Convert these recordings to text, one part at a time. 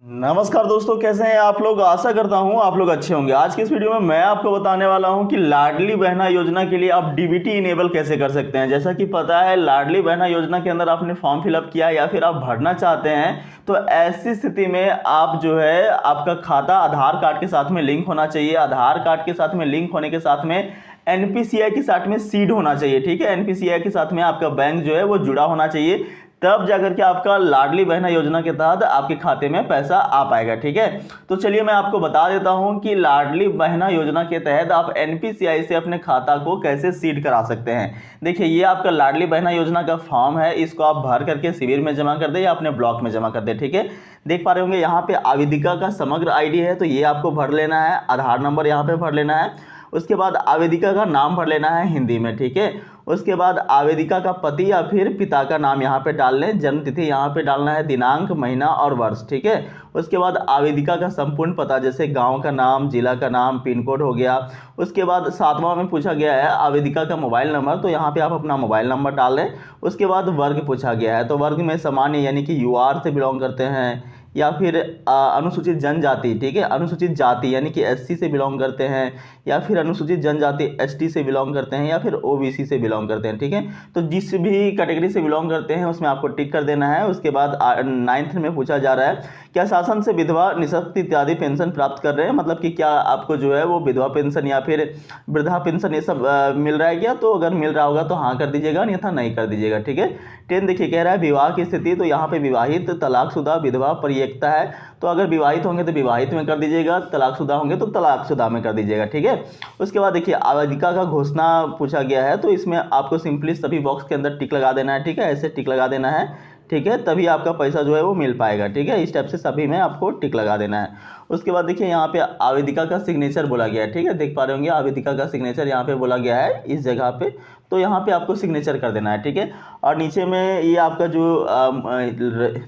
नमस्कार दोस्तों, कैसे हैं आप लोग। आशा करता हूं आप लोग अच्छे होंगे। आज की इस वीडियो में मैं आपको बताने वाला हूं कि लाडली बहना योजना के लिए आप डीबीटी इनेबल कैसे कर सकते हैं। जैसा कि पता है, लाडली बहना योजना के अंदर आपने फॉर्म फिलअप किया या फिर आप भरना चाहते हैं, तो ऐसी स्थिति में आप जो है आपका खाता आधार कार्ड के साथ में लिंक होना चाहिए। आधार कार्ड के साथ में लिंक होने के साथ में एनपीसीआई के साथ में सीड होना चाहिए। ठीक है, एनपीसीआई के साथ में आपका बैंक जो है वो जुड़ा होना चाहिए, तब जाकर के आपका लाडली बहना योजना के तहत आपके खाते में पैसा आ पाएगा। ठीक है, तो चलिए मैं आपको बता देता हूं कि लाडली बहना योजना के तहत आप एनपीसीआई से अपने खाता को कैसे सीड करा सकते हैं। देखिए, ये आपका लाडली बहना योजना का फॉर्म है, इसको आप भर करके शिविर में जमा कर दे या अपने ब्लॉक में जमा कर दे। ठीक है, देख पा रहे होंगे यहाँ पे आवेदिका का समग्र आईडी है, तो ये आपको भर लेना है। आधार नंबर यहाँ पे भर लेना है। उसके बाद आवेदिका का नाम भर लेना है हिंदी में। ठीक है, उसके बाद आवेदिका का पति या फिर पिता का नाम यहाँ पे डाल लें। जन्म तिथि यहाँ पे डालना है, दिनांक, महीना और वर्ष। ठीक है, उसके बाद आवेदिका का संपूर्ण पता, जैसे गांव का नाम, जिला का नाम, पिन कोड हो गया। उसके बाद 7वां में पूछा गया है आवेदिका का मोबाइल नंबर, तो यहाँ पे आप अपना मोबाइल नंबर डाल लें। उसके बाद वर्ग पूछा गया है, तो वर्ग में सामान्य यानी कि यूआर से बिलोंग करते हैं या फिर अनुसूचित जनजाति। ठीक है, अनुसूचित जाति यानी कि एससी से बिलोंग करते हैं या फिर अनुसूचित जनजाति एसटी से बिलोंग करते हैं या फिर ओबीसी से बिलोंग करते हैं। ठीक है, तो जिस भी कैटेगरी से बिलोंग करते हैं उसमें आपको टिक कर देना है। उसके बाद 9th में पूछा जा रहा है क्या शासन से विधवा, निःशक्त इत्यादि पेंशन प्राप्त कर रहे हैं, मतलब कि क्या आपको जो है वो विधवा पेंशन या फिर वृद्धा पेंशन ये सब मिल रहा है क्या। तो अगर मिल रहा होगा तो हाँ कर दीजिएगा, अन्यथा नहीं कर दीजिएगा। ठीक है, 10 देखिए कह रहा है विवाह की स्थिति, तो यहाँ पे विवाहित, तलाकशुदा, विधवा, परित्यक्ता है, तो अगर विवाहित होंगे तो विवाहित में कर दीजिएगा, तलाकशुदा होंगे तो तलाकशुदा में कर दीजिएगा। ठीक है, उसके बाद देखिए आवेदिका का घोषणा पूछा गया है, तो इसमें आपको सिंपली सभी बॉक्स के अंदर टिक लगा देना है। ठीक है, ऐसे टिक लगा देना है। ठीक है, तभी आपका पैसा जो है वो मिल पाएगा। ठीक है, इस टाइप से सभी में आपको टिक लगा देना है। उसके बाद देखिए यहाँ पे आवेदिका का सिग्नेचर बोला गया है। ठीक है, देख पा रहे होंगे आवेदिका का सिग्नेचर यहाँ पे बोला गया है इस जगह पे, तो यहाँ पे आपको सिग्नेचर कर देना है। ठीक है, और नीचे में ये आपका जो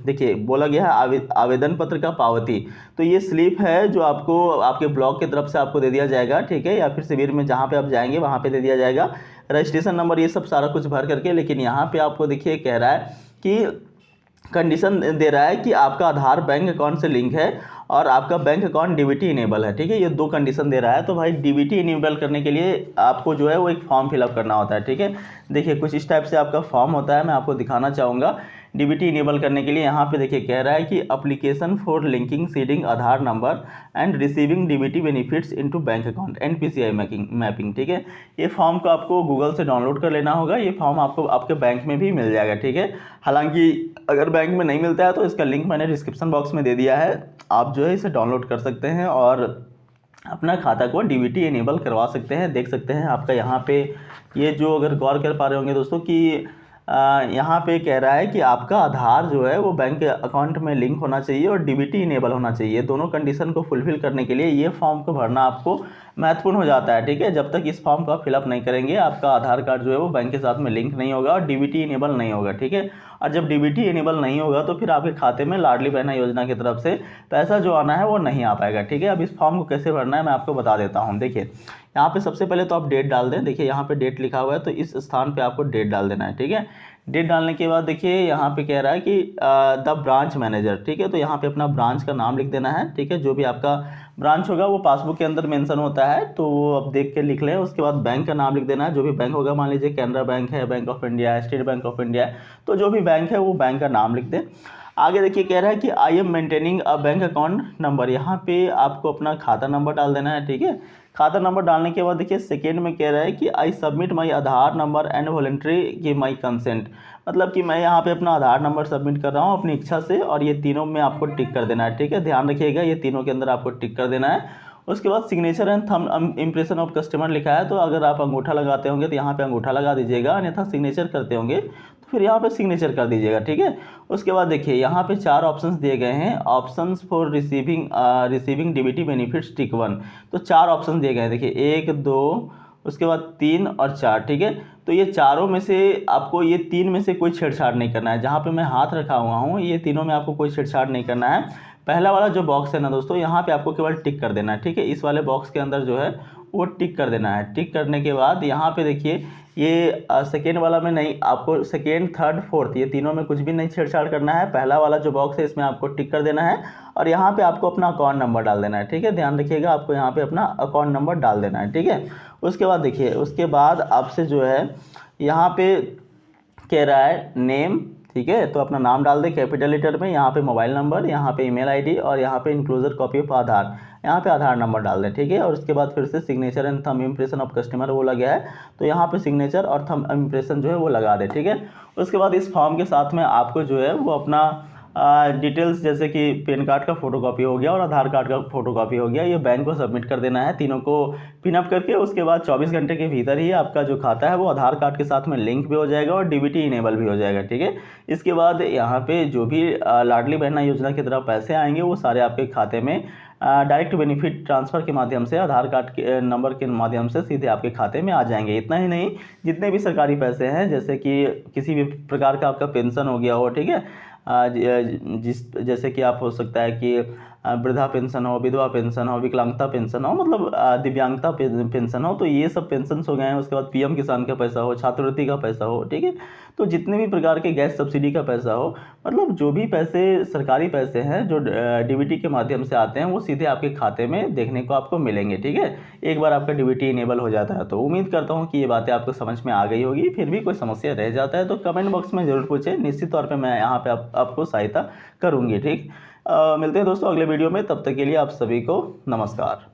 देखिए बोला गया है आवेदन पत्र का पावती, तो ये स्लिप है जो आपको आपके ब्लॉक की तरफ से आपको दे दिया जाएगा। ठीक है, या फिर शिविर में जहाँ पे आप जाएंगे वहाँ पे दे दिया जाएगा। रजिस्ट्रेशन नंबर ये सब सारा कुछ भर करके, लेकिन यहाँ पे आपको देखिए कह रहा है कि कंडीशन दे रहा है कि आपका आधार बैंक अकाउंट से लिंक है और आपका बैंक अकाउंट डीबीटी इनेबल है। ठीक है, ये दो कंडीशन दे रहा है। तो भाई डीबीटी इनेबल करने के लिए आपको जो है वो एक फॉर्म फिलअप करना होता है। ठीक है, देखिए कुछ इस टाइप से आपका फॉर्म होता है, मैं आपको दिखाना चाहूँगा। डीबीटी इनेबल करने के लिए यहाँ पे देखिए कह रहा है कि application for linking seeding Aadhaar number and receiving DBT benefits into bank account NPCI mapping. ठीक है, ये फॉर्म को आपको गूगल से डाउनलोड कर लेना होगा। ये फॉर्म आपको आपके बैंक में भी मिल जाएगा। ठीक है, हालांकि अगर बैंक में नहीं मिलता है तो इसका लिंक मैंने डिस्क्रिप्शन बॉक्स में दे दिया है, आप जो है इसे डाउनलोड कर सकते हैं और अपना खाता को डीबीटी इनेबल करवा सकते हैं। देख सकते हैं आपका यहाँ पे ये जो, अगर गौर कर पा रहे होंगे दोस्तों कि यहाँ पे कह रहा है कि आपका आधार जो है वो बैंक अकाउंट में लिंक होना चाहिए और डीबीटी इनेबल होना चाहिए। दोनों कंडीशन को फुलफिल करने के लिए ये फॉर्म को भरना आपको महत्वपूर्ण हो जाता है। ठीक है, जब तक इस फॉर्म को आप फिलअप नहीं करेंगे आपका आधार कार्ड जो है वो बैंक के साथ में लिंक नहीं होगा और डीबीटी इनेबल नहीं होगा। ठीक है, और जब डीबीटी इनेबल नहीं होगा तो फिर आपके खाते में लाडली बहना योजना की तरफ से पैसा जो आना है वो नहीं आ पाएगा। ठीक है, अब इस फॉर्म को कैसे भरना है मैं आपको बता देता हूँ। देखिए यहाँ पे सबसे पहले तो आप डेट डाल दें। देखिए यहाँ पे डेट लिखा हुआ है, तो इस स्थान पे आपको डेट डाल देना है। ठीक है, डेट डालने के बाद देखिए यहाँ पे कह रहा है कि द ब्रांच मैनेजर। ठीक है, तो यहाँ पे अपना ब्रांच का नाम लिख देना है। ठीक है, जो भी आपका ब्रांच होगा वो पासबुक के अंदर मेंशन होता है, तो वो आप देख के लिख लें। उसके बाद बैंक का नाम लिख देना है, जो भी बैंक होगा, मान लीजिए कैनरा बैंक है, बैंक ऑफ इंडिया है, स्टेट बैंक ऑफ इंडिया है, तो जो भी बैंक है वो बैंक का नाम लिख दें। आगे देखिए कह रहा है कि I am maintaining a bank account number, यहाँ पे आपको अपना खाता नंबर डाल देना है। ठीक है, खाता नंबर डालने के बाद देखिए सेकेंड में कह रहा है कि I submit my Aadhaar number and voluntary give my consent, मतलब कि मैं यहाँ पे अपना आधार नंबर सबमिट कर रहा हूँ अपनी इच्छा से, और ये तीनों में आपको टिक कर देना है। ठीक है, ध्यान रखिएगा ये तीनों के अंदर आपको टिक कर देना है। उसके बाद signature and thumb impression of customer लिखा है, तो अगर आप अंगूठा लगाते होंगे तो यहाँ पे अंगूठा लगा दीजिएगा, अन्यथा सिग्नेचर करते होंगे तो फिर यहाँ पे सिग्नेचर कर दीजिएगा। ठीक है, उसके बाद देखिए यहाँ पे 4 ऑप्शंस दिए गए हैं। Options for receiving DBT benefits tick 1, तो 4 ऑप्शन दिए गए हैं। देखिए 1, 2, उसके बाद 3 और 4। ठीक है, तो ये चारों में से आपको ये 3 में से कोई छेड़छाड़ नहीं करना है। जहाँ पे मैं हाथ रखा हुआ हूँ ये तीनों में आपको कोई छेड़छाड़ नहीं करना है। पहला वाला जो बॉक्स है ना दोस्तों, यहाँ पे आपको केवल टिक कर देना है। ठीक है, इस वाले बॉक्स के अंदर जो है वो टिक कर देना है। टिक करने के बाद यहाँ पे देखिए ये सेकेंड वाला में नहीं, आपको सेकेंड, थर्ड, फोर्थ ये तीनों में कुछ भी नहीं छेड़छाड़ करना है। पहला वाला जो बॉक्स है इसमें आपको टिक कर देना है और यहाँ पे आपको अपना अकाउंट नंबर डाल देना है। ठीक है, ध्यान रखिएगा, आपको यहाँ पे अपना अकाउंट नंबर डाल देना है। ठीक है, उसके बाद देखिए, उसके बाद आपसे जो है यहाँ पे कह रहा है नेम। ठीक है, तो अपना नाम डाल दे कैपिटल लेटर में, यहाँ पे मोबाइल नंबर, यहाँ पे ईमेल आईडी और यहाँ पे इंक्लोजर कॉपी ऑफ आधार, यहाँ पे आधार नंबर डाल दें। ठीक है, और उसके बाद फिर से signature and thumb impression of customer वो लगा है, तो यहाँ पे सिग्नेचर और थंब इम्प्रेशन जो है वो लगा दे। ठीक है, उसके बाद इस फॉर्म के साथ में आपको जो है वो अपना डिटेल्स जैसे कि पैन कार्ड का फोटोकॉपी हो गया और आधार कार्ड का फोटोकॉपी हो गया, ये बैंक को सबमिट कर देना है, तीनों को पिनअप करके। उसके बाद 24 घंटे के भीतर ही आपका जो खाता है वो आधार कार्ड के साथ में लिंक भी हो जाएगा और डीबीटी इनेबल भी हो जाएगा। ठीक है, इसके बाद यहाँ पे जो भी लाडली बहना योजना की तरफ पैसे आएंगे वो सारे आपके खाते में डायरेक्ट बेनिफिट ट्रांसफ़र के माध्यम से, आधार कार्ड के नंबर के माध्यम से सीधे आपके खाते में आ जाएंगे। इतना ही नहीं, जितने भी सरकारी पैसे हैं, जैसे कि किसी भी प्रकार का आपका पेंशन हो गया हो, ठीक है, जैसे कि आप हो सकता है कि वृद्धा पेंशन हो, विधवा पेंशन हो, विकलांगता पेंशन हो, मतलब दिव्यांगता पेंशन हो, तो ये सब पेंशन हो गए हैं। उसके बाद पीएम किसान का पैसा हो, छात्रवृत्ति का पैसा हो, ठीक है, तो जितने भी प्रकार के गैस सब्सिडी का पैसा हो, मतलब जो भी पैसे सरकारी पैसे हैं जो डीबीटी के माध्यम से आते हैं वो सीधे आपके खाते में देखने को आपको मिलेंगे। ठीक है, एक बार आपका डीबीटी इनेबल हो जाता है। तो उम्मीद करता हूँ कि ये बातें आपको समझ में आ गई होगी। फिर भी कोई समस्या रह जाता है तो कमेंट बॉक्स में ज़रूर पूछें, निश्चित तौर पर मैं यहाँ पर आपको सहायता करूँगी। ठीक, मिलते हैं दोस्तों अगले वीडियो में, तब तक के लिए आप सभी को नमस्कार।